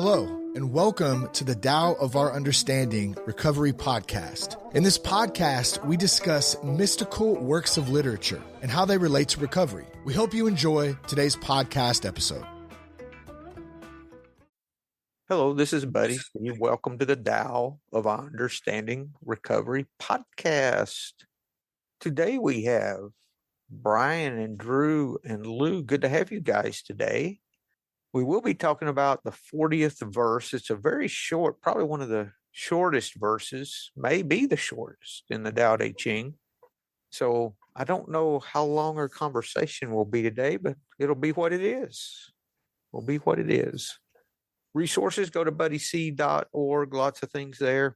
Hello, and welcome to the Tao of Our Understanding Recovery Podcast. In this podcast, we discuss mystical works of literature and how they relate to recovery. We hope you enjoy today's podcast episode. Hello, this is Buddy, and you're welcome to the Tao of Our Understanding Recovery Podcast. Today we have Brian and Drew and Lou. Good to have you guys today. We will be talking about the 40th verse. It's a very short, probably one of the shortest verses, maybe the shortest in the Tao Te Ching. So I don't know how long our conversation will be today, but it'll be what it is. Will be what it is. Resources, go to buddyc.org. Lots of things there.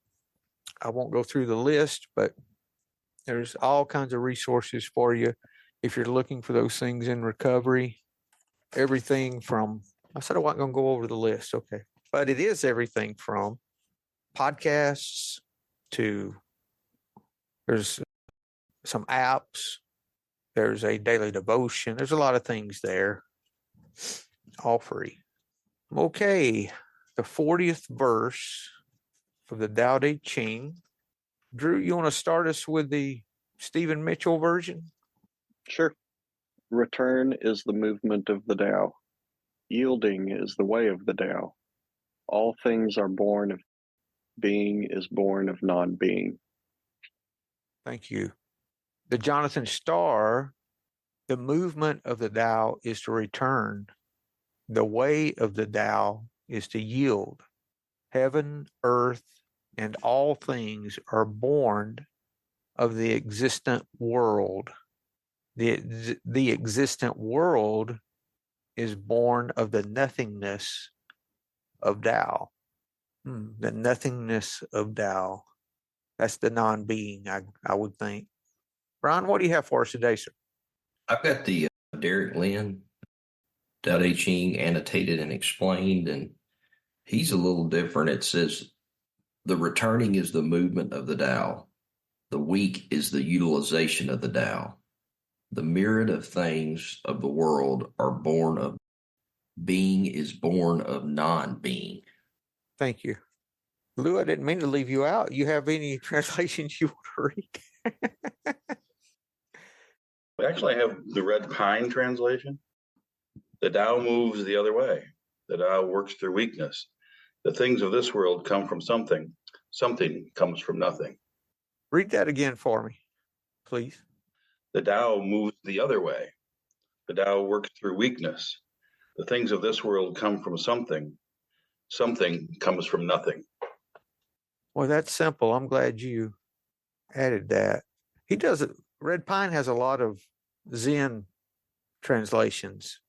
I won't go through the list, but there's all kinds of resources for you if you're looking for those things in recovery. Everything from, I said I wasn't going to go over the list, okay, but it is everything from podcasts to, there's some apps, there's a daily devotion, there's a lot of things there, all free. Okay, the 40th verse of the Tao Te Ching. Drew, you want to start us with the Stephen Mitchell version? Sure. Return is the movement of the Tao. Yielding is the way of the Tao. All things are born of being is born of non-being. Thank you. The Jonathan Starr, the movement of the Tao is to return. The way of the Tao is to yield. Heaven, earth, and all things are born of the existent world. The existent world is born of the nothingness of Tao. The nothingness of Tao. That's the non-being, I would think. Brian, what do you have for us today, sir? I've got the Derek Lynn, Tao Te Ching, annotated and explained, and he's a little different. It says, the returning is the movement of the Tao. The weak is the utilization of the Tao. The myriad of things of the world are born of being is born of non-being. Thank you. Lou, I didn't mean to leave you out. You have any translations you want to read? We actually have the Red Pine translation. The Tao moves the other way. The Tao works through weakness. The things of this world come from something. Something comes from nothing. Read that again for me, please. The Tao moves the other way. The Tao works through weakness. The things of this world come from something. Something comes from nothing. Well, that's simple. I'm glad you added that. He does it. Red Pine has a lot of Zen translations.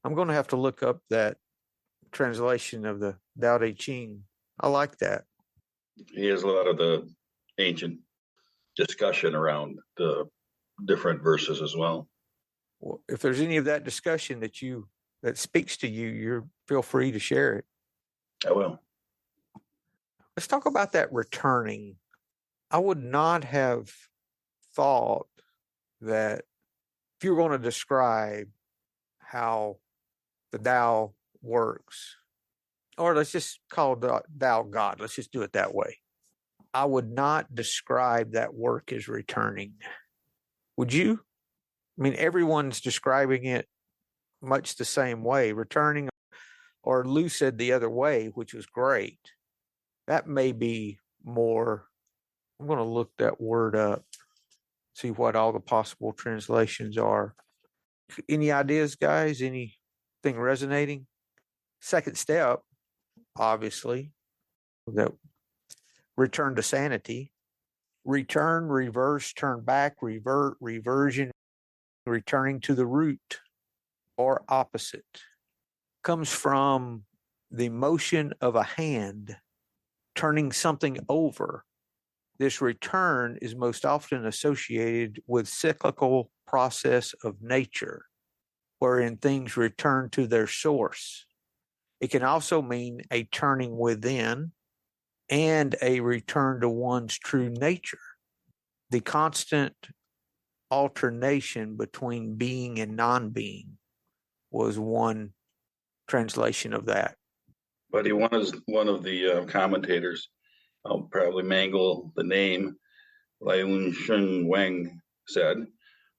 I'm going to have to look up that translation of the Tao Te Ching. I like that. He has a lot of the ancient discussion around the different verses as well. Well, if there's any of that discussion that speaks to you, you feel free to share it. I will. Let's talk about that returning. I would not have thought that if you're going to describe how the Tao works, or let's just call the Tao God, let's just do it that way. I would not describe that work as returning. Would you? I mean, everyone's describing it much the same way, returning, or Lou said the other way, which was great. That may be more, I'm going to look that word up, see what all the possible translations are. Any ideas, guys? Anything resonating? Second step, obviously, that return to sanity. Return, reverse, turn back, revert, reversion, returning to the root or opposite. Comes from the motion of a hand turning something over. This return is most often associated with cyclical process of nature, wherein things return to their source. It can also mean a turning within and a return to one's true nature. The constant alternation between being and non-being was one translation of that. But one of the commentators, I'll probably mangle the name, Lai Sheng Wang, said,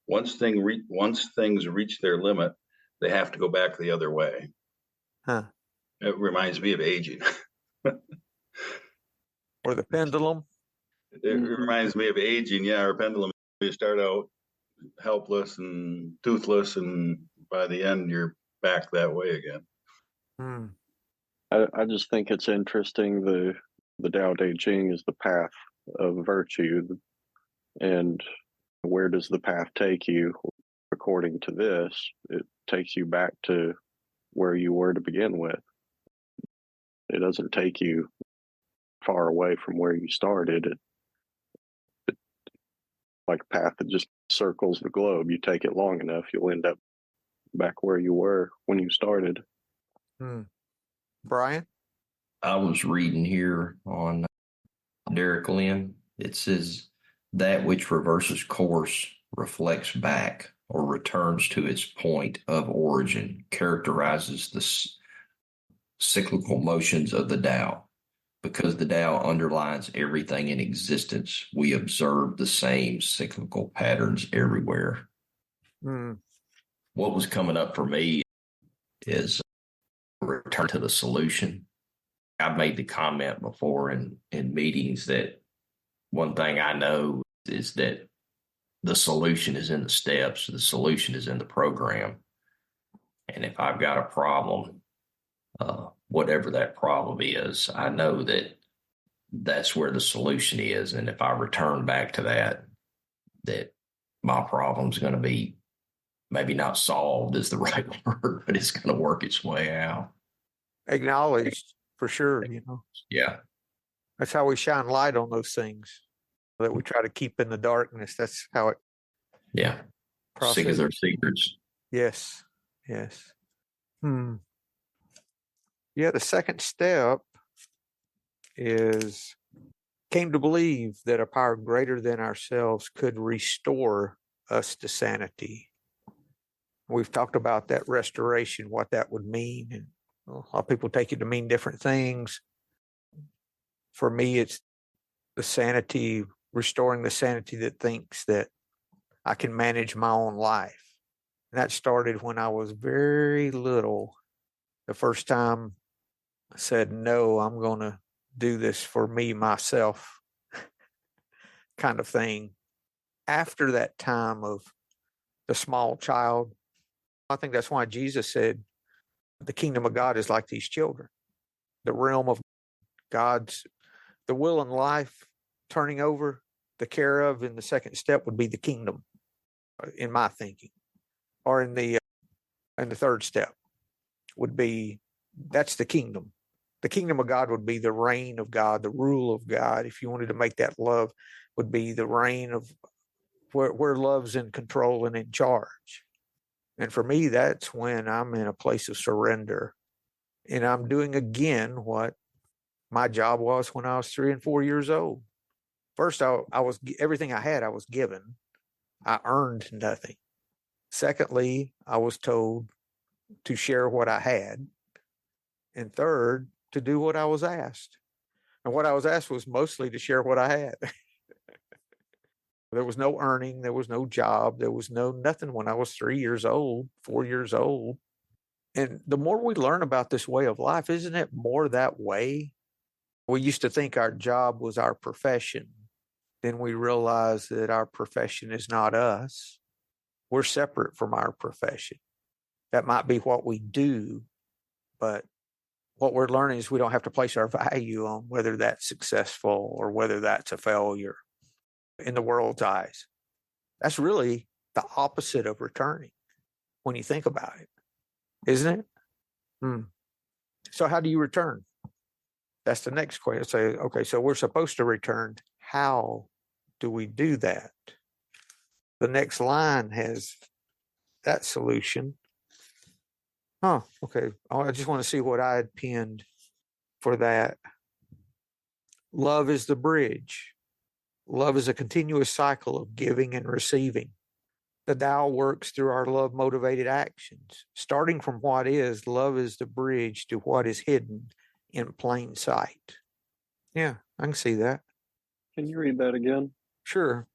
once things reach their limit, they have to go back the other way. Huh. It reminds me of aging. Or the pendulum. It reminds me of aging, yeah, or pendulum. You start out helpless and toothless, and by the end, you're back that way again. Hmm. I just think it's interesting. The Tao Te Ching is the path of virtue, and where does the path take you? According to this, it takes you back to where you were to begin with. It doesn't take you far away from where you started. It like a path that just circles the globe. You take it long enough, you'll end up back where you were when you started. Brian? I was reading here on Derek Lynn. It says that which reverses course reflects back or returns to its point of origin, characterizes the cyclical motions of the Tao. Because the Tao underlines everything in existence, we observe the same cyclical patterns everywhere. What was coming up for me is return to the solution. I've made the comment before in meetings that one thing I know is that the solution is in the steps, the solution is in the program. And if I've got a problem, whatever that problem is, I know that that's where the solution is. And if I return back to that my problem's going to be maybe not solved is the right word, but it's going to work its way out. Acknowledged, for sure, Yeah. That's how we shine light on those things that we try to keep in the darkness. That's how it Yeah. processes. Sick of their secrets. Yes. Yeah, the second step is came to believe that a power greater than ourselves could restore us to sanity. We've talked about that restoration, what that would mean, and a lot of people take it to mean different things. For me, it's the sanity, restoring the sanity that thinks that I can manage my own life. And that started when I was very little. The first time I said, no, I'm going to do this for me, myself, kind of thing. After that time of the small child, I think that's why Jesus said, the kingdom of God is like these children. The realm of God's, the will and life turning over, the care of in the second step would be the kingdom, in my thinking. Or in the third step would be, that's the kingdom. The kingdom of God would be the reign of God, the rule of God. If you wanted to make that love, would be the reign of where love's in control and in charge. And for me, that's when I'm in a place of surrender. And I'm doing again what my job was when I was 3 and 4 years old. First, I was everything I had, I was given. I earned nothing. Secondly, I was told to share what I had. And third, to do what I was asked. And what I was asked was mostly to share what I had. There was no earning. There was no job. There was nothing when I was 3 years old, 4 years old. And the more we learn about this way of life, isn't it more that way? We used to think our job was our profession. Then we realize that our profession is not us. We're separate from our profession. That might be what we do, but what we're learning is we don't have to place our value on whether that's successful or whether that's a failure in the world's eyes. That's really the opposite of returning when you think about it, isn't it? So how do you return? That's the next question. Say, okay, so we're supposed to return. How do we do that? The next line has that solution. Okay. I just want to see what I had pinned for that. Love is the bridge. Love is a continuous cycle of giving and receiving. The Tao works through our love-motivated actions. Starting from what is, love is the bridge to what is hidden in plain sight. Yeah, I can see that. Can you read that again? Sure.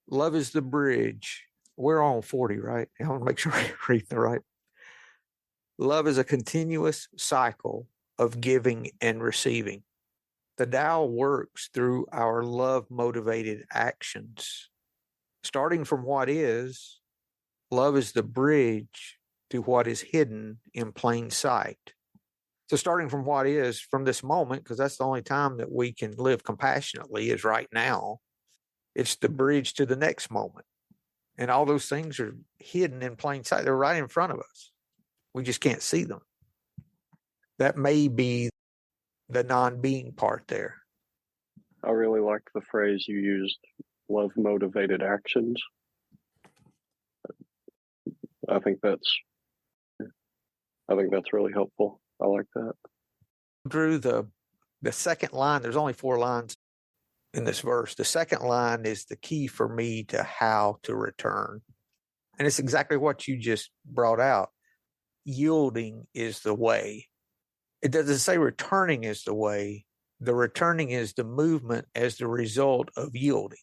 Love is the bridge. We're on 40, right? I want to make sure I read the right. Love is a continuous cycle of giving and receiving. The Tao works through our love-motivated actions. Starting from what is, love is the bridge to what is hidden in plain sight. So starting from what is, from this moment, because that's the only time that we can live compassionately is right now, it's the bridge to the next moment. And all those things are hidden in plain sight. They're right in front of us. We just can't see them. That may be the non-being part there. I really liked the phrase you used, love motivated actions. I think that's really helpful. I like that. Drew, the second line, there's only 4 lines in this verse. The second line is the key for me to how to return. And it's exactly what you just brought out. Yielding is the way. It doesn't say returning is the way. The returning is the movement as the result of yielding.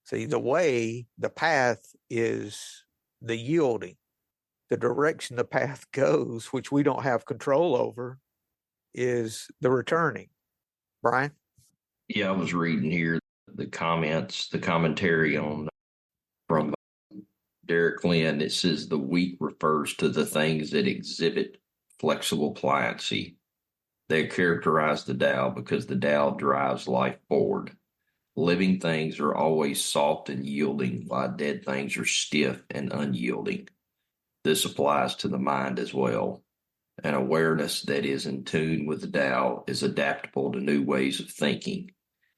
See, the way, the path is the yielding. The direction the path goes, which we don't have control over, is the returning. Brian? Yeah, I was reading here the comments, the commentary on from Derek Lynn. It says the weak refers to the things that exhibit flexible pliancy. They characterize the Tao because the Tao drives life forward. Living things are always soft and yielding, while dead things are stiff and unyielding. This applies to the mind as well. An awareness that is in tune with the Tao is adaptable to new ways of thinking.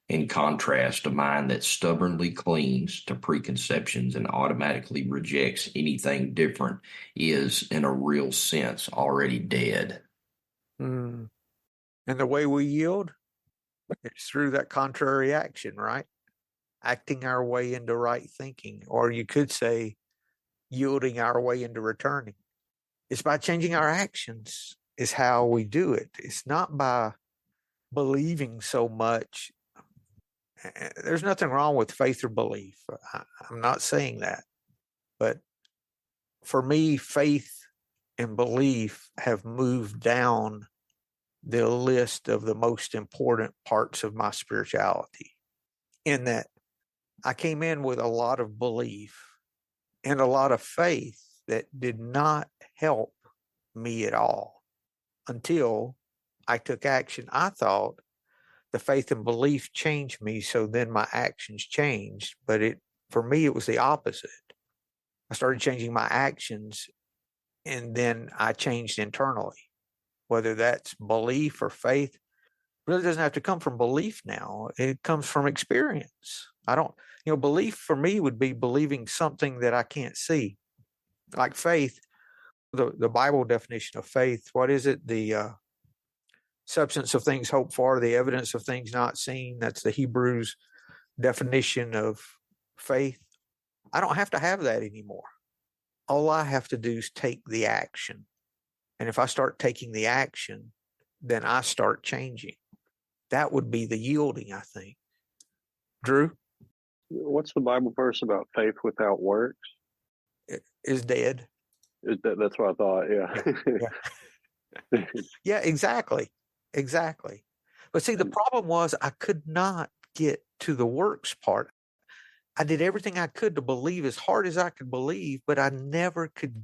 In contrast, a mind that stubbornly clings to preconceptions and automatically rejects anything different is, in a real sense, already dead. And the way we yield is through that contrary action, right? Acting our way into right thinking. Or you could say yielding our way into returning. It's by changing our actions is how we do it. It's not by believing so much. There's nothing wrong with faith or belief. I'm not saying that. But for me, faith and belief have moved down the list of the most important parts of my spirituality, in that I came in with a lot of belief and a lot of faith that did not help me at all until I took action. I thought the faith and belief changed me, so then my actions changed. But for me, it was the opposite. I started changing my actions, and then I changed internally. Whether that's belief or faith, really doesn't have to come from belief now. It comes from experience. Belief for me would be believing something that I can't see. Like faith, the Bible definition of faith, what is it? The substance of things hoped for, the evidence of things not seen. That's the Hebrews definition of faith. I don't have to have that anymore. All I have to do is take the action. And if I start taking the action, then I start changing. That would be the yielding, I think. Drew? What's the Bible verse about faith without works? Is dead. That's what I thought, yeah. Yeah, exactly. But see, the problem was I could not get to the works part. I did everything I could to believe as hard as I could believe, but I never could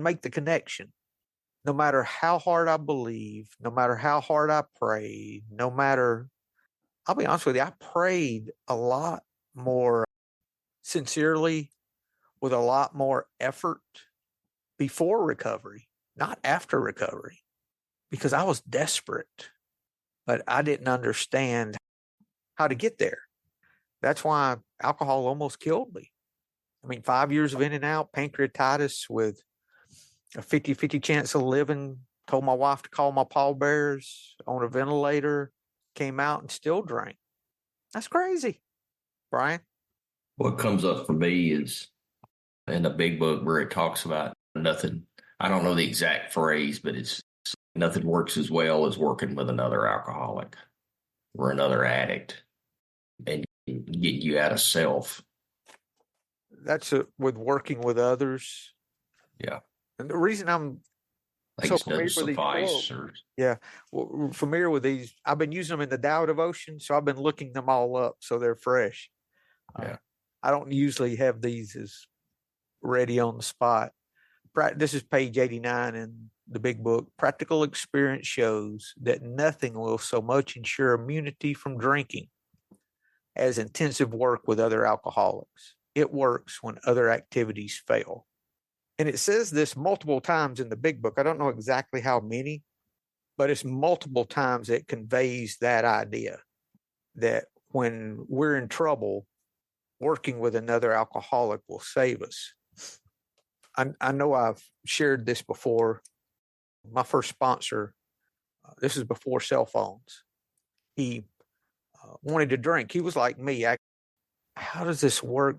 make the connection. No matter how hard I believed, no matter how hard I prayed, I'll be honest with you, I prayed a lot more sincerely with a lot more effort before recovery, not after recovery, because I was desperate, but I didn't understand how to get there. That's why alcohol almost killed me. 5 years of in and out, pancreatitis with a 50-50 chance of living, told my wife to call my pallbearers, on a ventilator, came out and still drank. That's crazy. Brian? What comes up for me is in the big book where it talks about nothing. I don't know the exact phrase, but it's Nothing works as well as working with another alcoholic or another addict and get you out of self. That's with working with others. Yeah. And the reason I'm so Things familiar doesn't with these suffice. quotes, well, familiar with these. I've been using them in the Tao devotion, so I've been looking them all up so they're fresh. Yeah. I don't usually have these as ready on the spot. This is page 89 in the big book. Practical experience shows that nothing will so much ensure immunity from drinking as intensive work with other alcoholics. It works when other activities fail. And it says this multiple times in the big book. I don't know exactly how many, but it's multiple times it conveys that idea that when we're in trouble, working with another alcoholic will save us. I know I've shared this before. My first sponsor, this is before cell phones. He wanted to drink. He was like me. How does this work?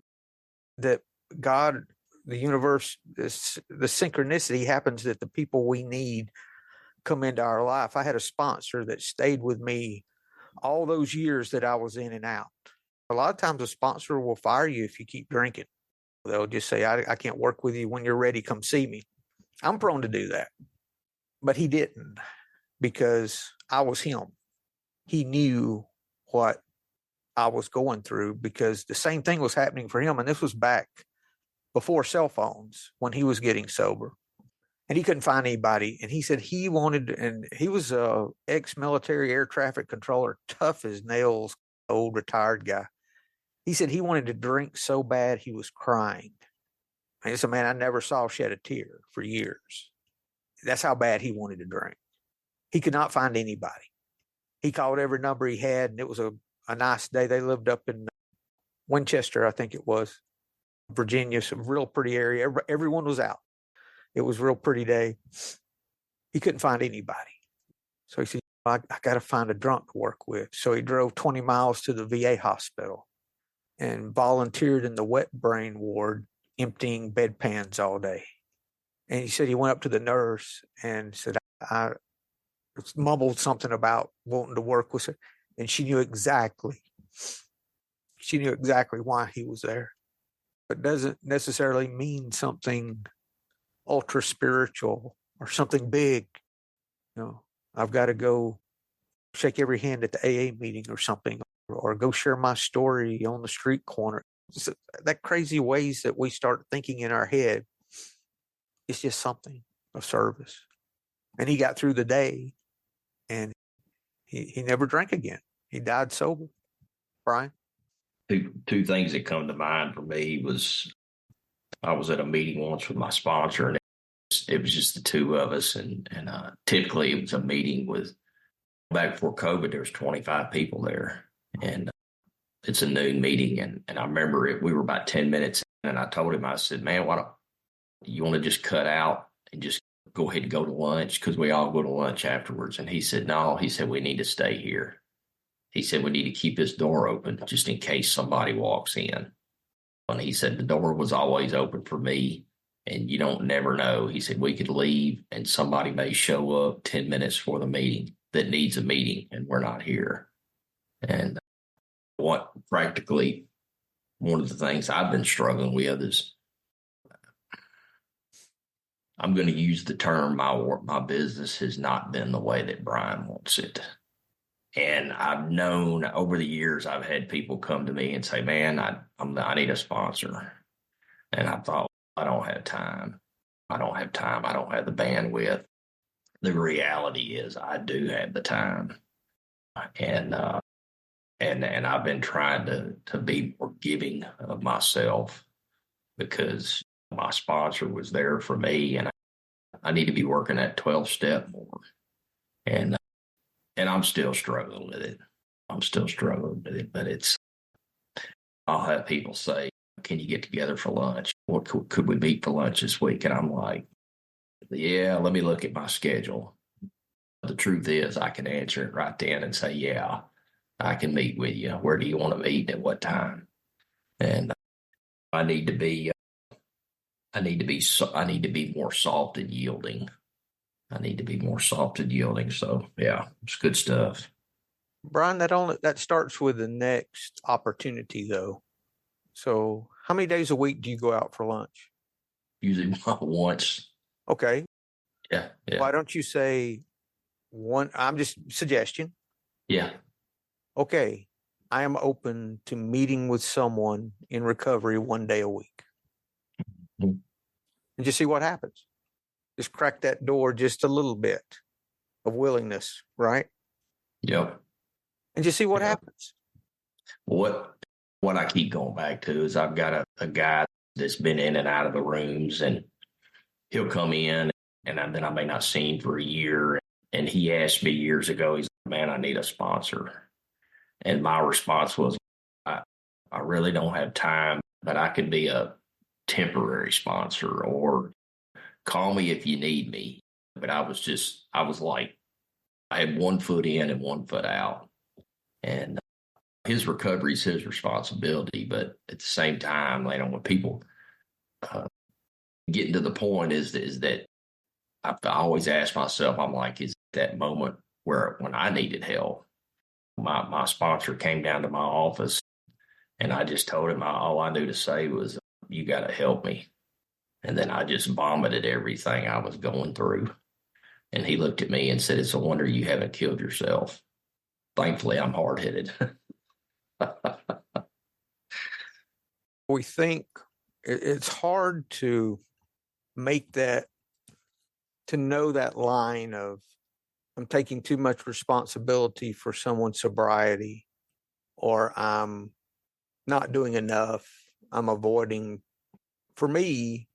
That God, the universe, the synchronicity happens that the people we need come into our life. I had a sponsor that stayed with me all those years that I was in and out. A lot of times a sponsor will fire you if you keep drinking. They'll just say, I can't work with you. When you're ready, come see me. I'm prone to do that. But he didn't, because I was him. He knew what I was going through, because the same thing was happening for him. And this was back before cell phones, when he was getting sober. And he couldn't find anybody. And he said he wanted, and he was a ex-military air traffic controller, tough as nails, old retired guy. He said he wanted to drink so bad he was crying. And it's a man I never saw shed a tear for years. That's how bad he wanted to drink. He could not find anybody. He called every number he had, and it was a nice day. They lived up in Winchester, I think it was, Virginia, some real pretty area. Everyone was out. It was a real pretty day. He couldn't find anybody. So he said, I got to find a drunk to work with. So he drove 20 miles to the VA hospital and volunteered in the wet brain ward, emptying bedpans all day. And he said he went up to the nurse and said, I mumbled something about wanting to work with her. And she knew exactly why he was there. But doesn't necessarily mean something ultra spiritual or something big. I've got to go shake every hand at the AA meeting or something, or go share my story on the street corner. It's that crazy ways that we start thinking in our head. It's just something of service. And he got through the day, and he never drank again. He died sober. Brian? Two things that come to mind for me was, I was at a meeting once with my sponsor, and it was just the two of us. And typically it was a meeting with, back before COVID, there was 25 people there. And it's a noon meeting. And I remember we were about 10 minutes in, and I told him, I said, man, why don't you want to just cut out and just go ahead and go to lunch? Because we all go to lunch afterwards. And he said, no, he said, we need to stay here. He said, we need to keep this door open just in case somebody walks in. And he said, the door was always open for me, and you don't never know. He said, we could leave and somebody may show up 10 minutes for the meeting that needs a meeting, and we're not here. And what practically one of the things I've been struggling with is, I'm going to use the term, my business has not been the way that Brian wants it. And I've known over the years, I've had people come to me and say, man, I need a sponsor. And I thought, I don't have time. I don't have the bandwidth. The reality is I do have the time. And I've been trying to be more giving of myself, because my sponsor was there for me, and I need to be working that 12-step more. And I'm still struggling with it. But I'll have people say, can you get together for lunch? What could we meet for lunch this week? And I'm like, yeah, let me look at my schedule. The truth is, I can answer it right then and say, yeah, I can meet with you. Where do you want to meet, at what time? And I need to be more soft and yielding, I need to be more soft and yielding. So yeah, it's good stuff. Brian, that starts with the next opportunity though. So how many days a week do you go out for lunch? Usually once. Okay. Yeah. Yeah. Why don't you say one? I'm just suggestion. Yeah. Okay. I am open to meeting with someone in recovery 1 day a week. Mhm. And just see what happens. Just crack that door just a little bit of willingness, right? Yep. And just see what Yeah. happens. What I keep going back to is I've got a guy that's been in and out of the rooms, and he'll come in, and then I may not see him for a year. And he asked me years ago, he's like, man, I need a sponsor. And my response was, I really don't have time, but I could be a temporary sponsor, or call me if you need me. But I was like, I had 1 foot in and 1 foot out. And his recovery is his responsibility. But at the same time, when people getting to the point is that I always ask myself, I'm like, is that moment when I needed help? My sponsor came down to my office, and I just told him all I knew to say was, you got to help me. And then I just vomited everything I was going through. And he looked at me and said, it's a wonder you haven't killed yourself. Thankfully, I'm hard-headed. We think it's hard to make that, to know that line of, I'm taking too much responsibility for someone's sobriety, or I'm not doing enough. I'm avoiding. For me,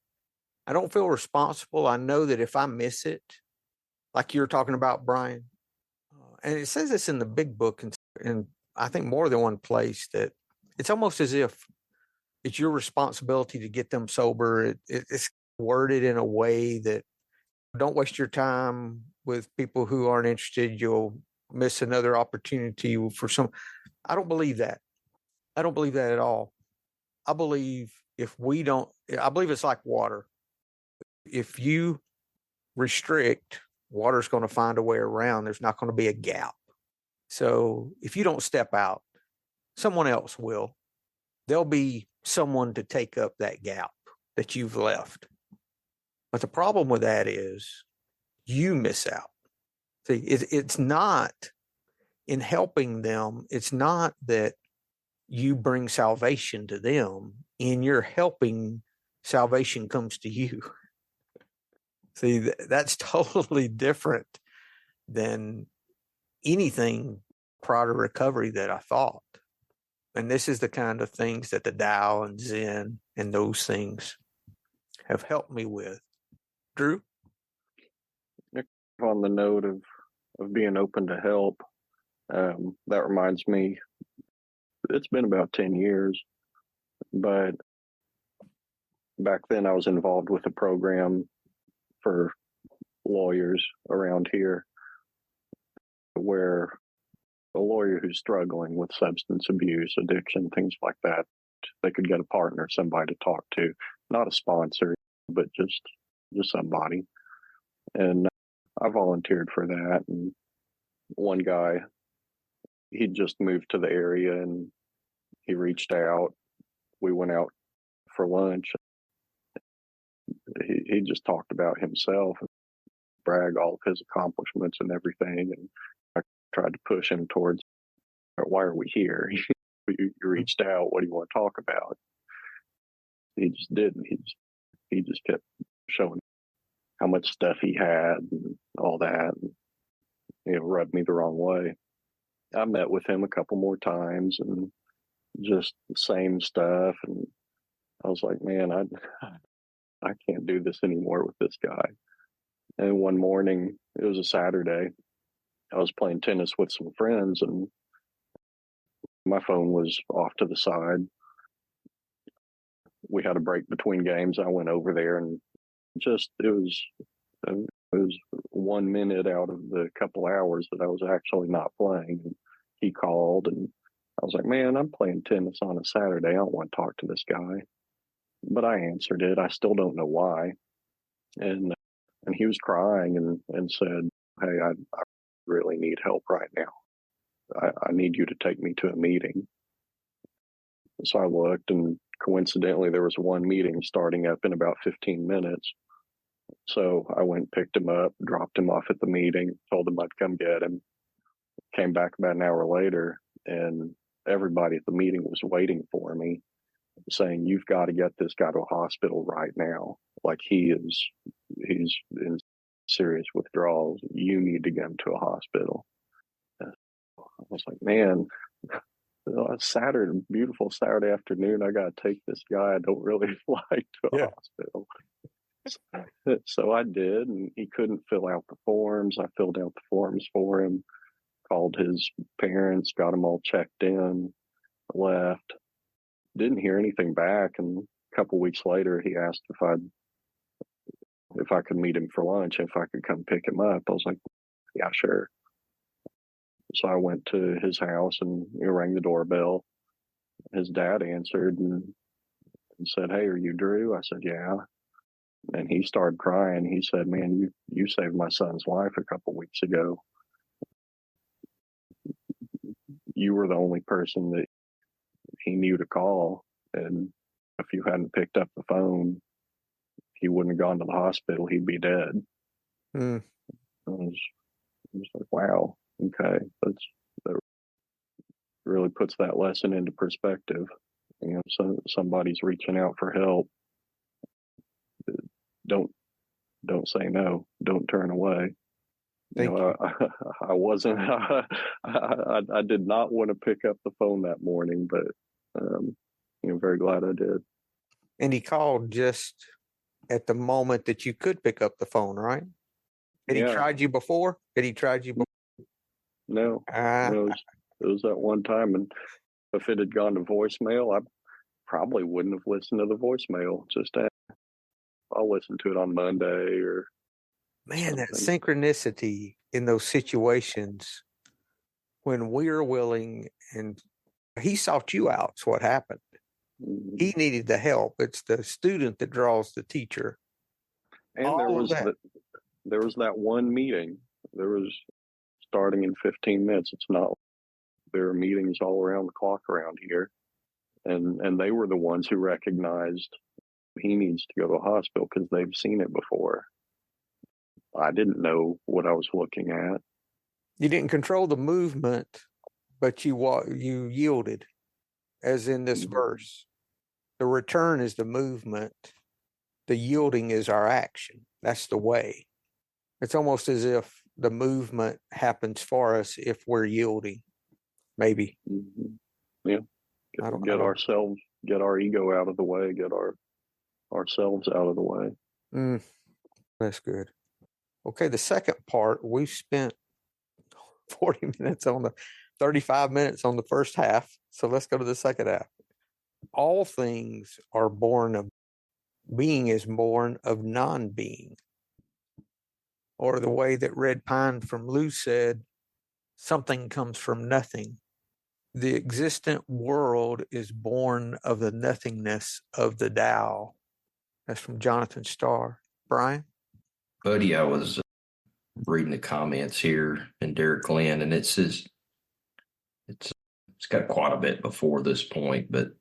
I don't feel responsible. I know that if I miss it, like you're talking about, Brian, and it says this in the big book, and I think more than one place, that it's almost as if it's your responsibility to get them sober. It's worded in a way that, don't waste your time with people who aren't interested. You'll miss another opportunity for some. I don't believe that. I don't believe that at all. I believe I believe it's like water. If you restrict, water's going to find a way around. There's not going to be a gap. So if you don't step out, someone else will. There'll be someone to take up that gap that you've left. But the problem with that is you miss out. See, it's not in helping them. It's not that you bring salvation to them. In your helping, salvation comes to you. See, that's totally different than anything prior to recovery that I thought. And this is the kind of things that the Tao and Zen and those things have helped me with. Drew? On the note of being open to help, that reminds me, it's been about 10 years, but back then I was involved with a program for lawyers around here where a lawyer who's struggling with substance abuse, addiction, things like that, they could get a partner, somebody to talk to, not a sponsor, but just somebody. And I volunteered for that. And one guy, he just moved to the area and he reached out. We went out for lunch. He just talked about himself and brag all of his accomplishments and everything. And I tried to push him towards, why are we here? You reached out. What do you want to talk about? He just didn't. He just kept showing how much stuff he had and all that. And, rubbed me the wrong way. I met with him a couple more times and just the same stuff. And I was like, man, I can't do this anymore with this guy. And one morning, it was a Saturday, I was playing tennis with some friends and my phone was off to the side. We had a break between games. I went over there and it was 1 minute out of the couple hours that I was actually not playing. And he called and I was like, man, I'm playing tennis on a Saturday. I don't want to talk to this guy. But I answered it. I still don't know why. And And he was crying and said, "Hey, I really need help right now. I need you to take me to a meeting." So I looked, and coincidentally, there was one meeting starting up in about 15 minutes. So I went, picked him up, dropped him off at the meeting, told him I'd come get him. Came back about an hour later, and everybody at the meeting was waiting for me, saying, "You've got to get this guy to a hospital right now. Like he's in serious withdrawals. You need to get him to a hospital." I was like, man, Saturday, beautiful Saturday afternoon, I got to take this guy I don't really like to a hospital. So I did, and he couldn't fill out the forms. I filled out the forms for him, called his parents, got them all checked in, left. Didn't hear anything back, and a couple weeks later, he asked if I could meet him for lunch, if I could come pick him up. I was like, yeah, sure. So I went to his house and rang the doorbell. His dad answered and said, "Hey, are you Drew?" I said, "Yeah." And he started crying. He said, "Man, you saved my son's life a couple weeks ago. You were the only person that he knew to call. And if you hadn't picked up the phone, he wouldn't have gone to the hospital. He'd be dead." Mm. I was like, wow, okay. That really puts that lesson into perspective. So somebody's reaching out for help. Don't say no. Don't turn away. I wasn't. I did not want to pick up the phone that morning, but very glad I did. And he called just at the moment that you could pick up the phone, right? Had he tried you before? No. It was that one time, and if it had gone to voicemail, I probably wouldn't have listened to the voicemail. Just I'll listen to it on Monday or. Man, that synchronicity in those situations when we're willing, and he sought you out. It's what happened. Mm-hmm. He needed the help. It's the student that draws the teacher. And there was that one meeting. There was starting in 15 minutes. It's not. There are meetings all around the clock around here, and they were the ones who recognized he needs to go to a hospital because they've seen it before. I didn't know what I was looking at. You didn't control the movement, but you yielded, as in this verse. The return is the movement. The yielding is our action. That's the way. It's almost as if the movement happens for us if we're yielding. Maybe. Mm-hmm. Yeah. Get our ego out of the way, get ourselves out of the way. That's good. Okay, the second part, we've spent 35 minutes on the first half. So let's go to the second half. All things are born of being is born of non-being. Or the way that Red Pine from Lou said, something comes from nothing. The existent world is born of the nothingness of the Tao. That's from Jonathan Starr. Brian? Buddy, I was reading the comments here in Derek Glenn, and it says it's got quite a bit before this point, but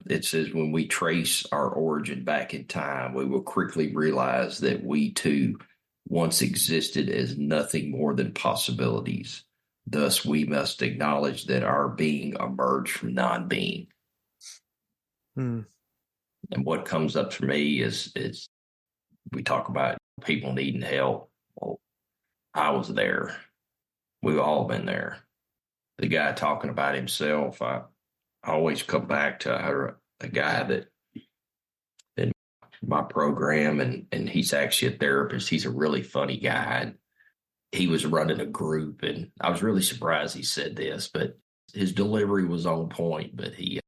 it says when we trace our origin back in time, we will quickly realize that we too once existed as nothing more than possibilities. Thus, we must acknowledge that our being emerged from non-being. And what comes up for me is we talk about people needing help. Well, I was there. We've all been there. The guy talking about himself, I always come back to a guy that in my program, and he's actually a therapist. He's a really funny guy. And he was running a group, and I was really surprised he said this, but his delivery was on point. But he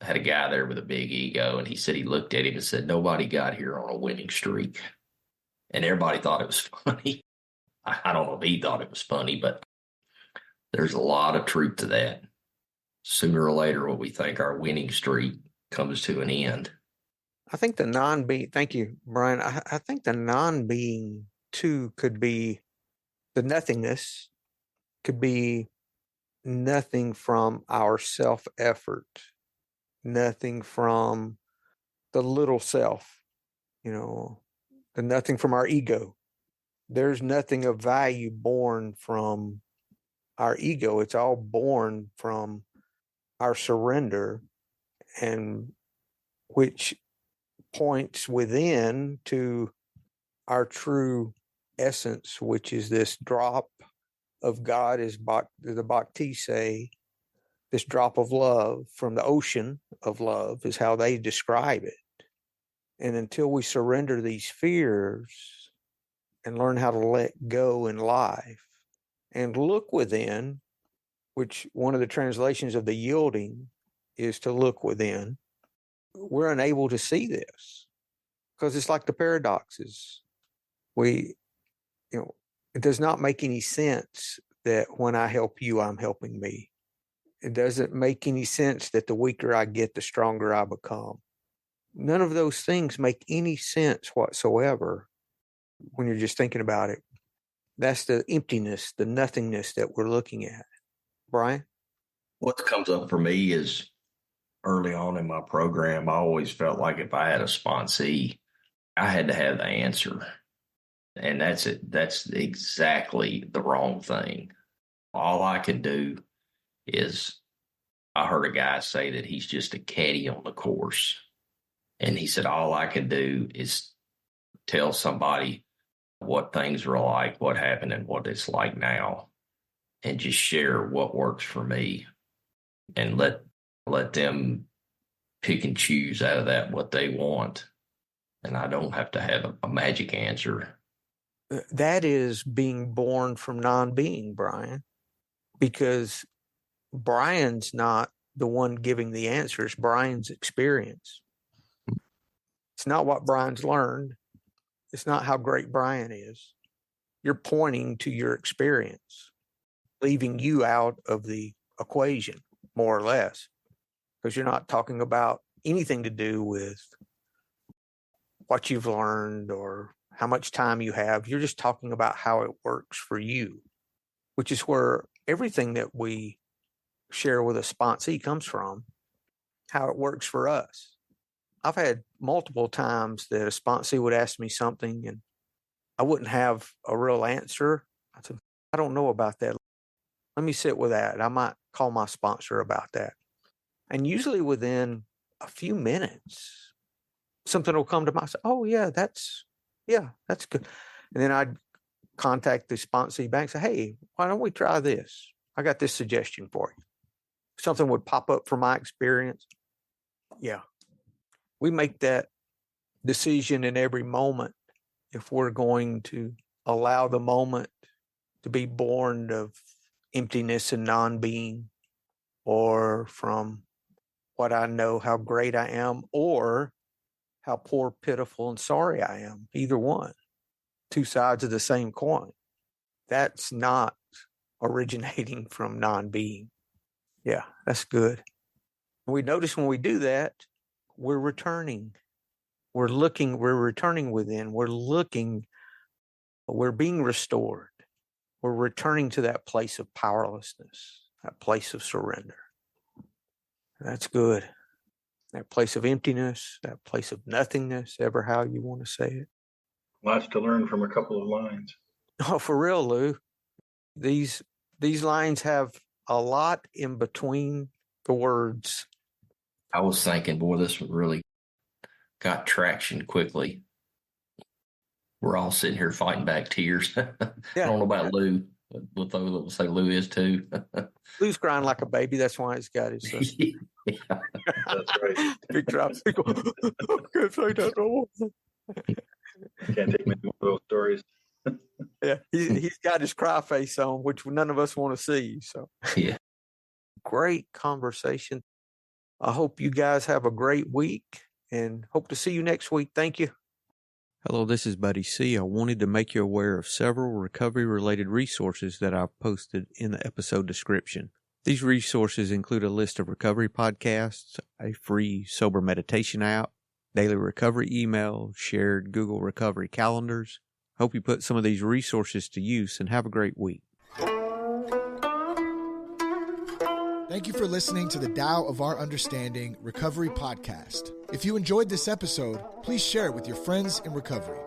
had a guy there with a big ego, and he said he looked at him and said, "Nobody got here on a winning streak." And everybody thought it was funny. I don't know if he thought it was funny, but there's a lot of truth to that. Sooner or later, what we think our winning streak comes to an end. I think the non-being, thank you, Brian. I think the non-being too could be the nothingness, could be nothing from our self-effort, nothing from the little self, the nothing from our ego. There's nothing of value born from our ego. It's all born from our surrender, and which points within to our true essence, which is this drop of God, as the Bhakti say, this drop of love from the ocean of love is how they describe it. And until we surrender these fears and learn how to let go in life and look within, which one of the translations of the yielding is to look within, we're unable to see this because it's like the paradoxes. It does not make any sense that when I help you, I'm helping me. It doesn't make any sense that the weaker I get, the stronger I become. None of those things make any sense whatsoever when you're just thinking about it. That's the emptiness, the nothingness that we're looking at. Brian? What comes up for me is early on in my program, I always felt like if I had a sponsee, I had to have the answer. And that's it. That's exactly the wrong thing. All I can do is, I heard a guy say that he's just a caddy on the course. And he said, all I can do is tell somebody what things are like, what happened, and what it's like now, and just share what works for me, and let them pick and choose out of that what they want. And I don't have to have a magic answer. That is being born from non-being, Brian, because Brian's not the one giving the answers. Brian's experience. It's not what Brian's learned. It's not how great Brian is. You're pointing to your experience, leaving you out of the equation, more or less, because you're not talking about anything to do with what you've learned or how much time you have. You're just talking about how it works for you, which is where everything that we share with a sponsee comes from, how it works for us. I've had multiple times that a sponsee would ask me something and I wouldn't have a real answer. I said, I don't know about that. Let me sit with that. I might call my sponsor about that. And usually within a few minutes, something will come to mind. Oh, yeah, that's good. And then I'd contact the sponsee bank and say, hey, why don't we try this? I got this suggestion for you. Something would pop up from my experience. Yeah. We make that decision in every moment if we're going to allow the moment to be born of emptiness and non-being, or from what I know, how great I am, or how poor, pitiful, and sorry I am. Either one. Two sides of the same coin. That's not originating from non-being. Yeah, that's good. We notice when we do that, we're returning. We're returning within. We're being restored. We're returning to that place of powerlessness, that place of surrender. That's good. That place of emptiness, that place of nothingness, ever how you want to say it. Lots to learn from a couple of lines. Oh, for real, Lou. These lines have a lot in between the words. I was thinking, boy, this one really got traction quickly. We're all sitting here fighting back tears. Yeah. I don't know about Lou, but those that will say Lou is too. Lou's crying like a baby. That's why he's got his Yeah. That's right. big drops. I can't say that no more. Can't take many of those stories. Yeah, he's got his cry face on, which none of us want to see. So, yeah, great conversation. I hope you guys have a great week and hope to see you next week. Thank you. Hello, this is Buddy C. I wanted to make you aware of several recovery-related resources that I've posted in the episode description. These resources include a list of recovery podcasts, a free sober meditation app, daily recovery email, shared Google recovery calendars. Hope you put some of these resources to use and have a great week. Thank you for listening to the Tao of Our Understanding Recovery Podcast. If you enjoyed this episode, please share it with your friends in recovery.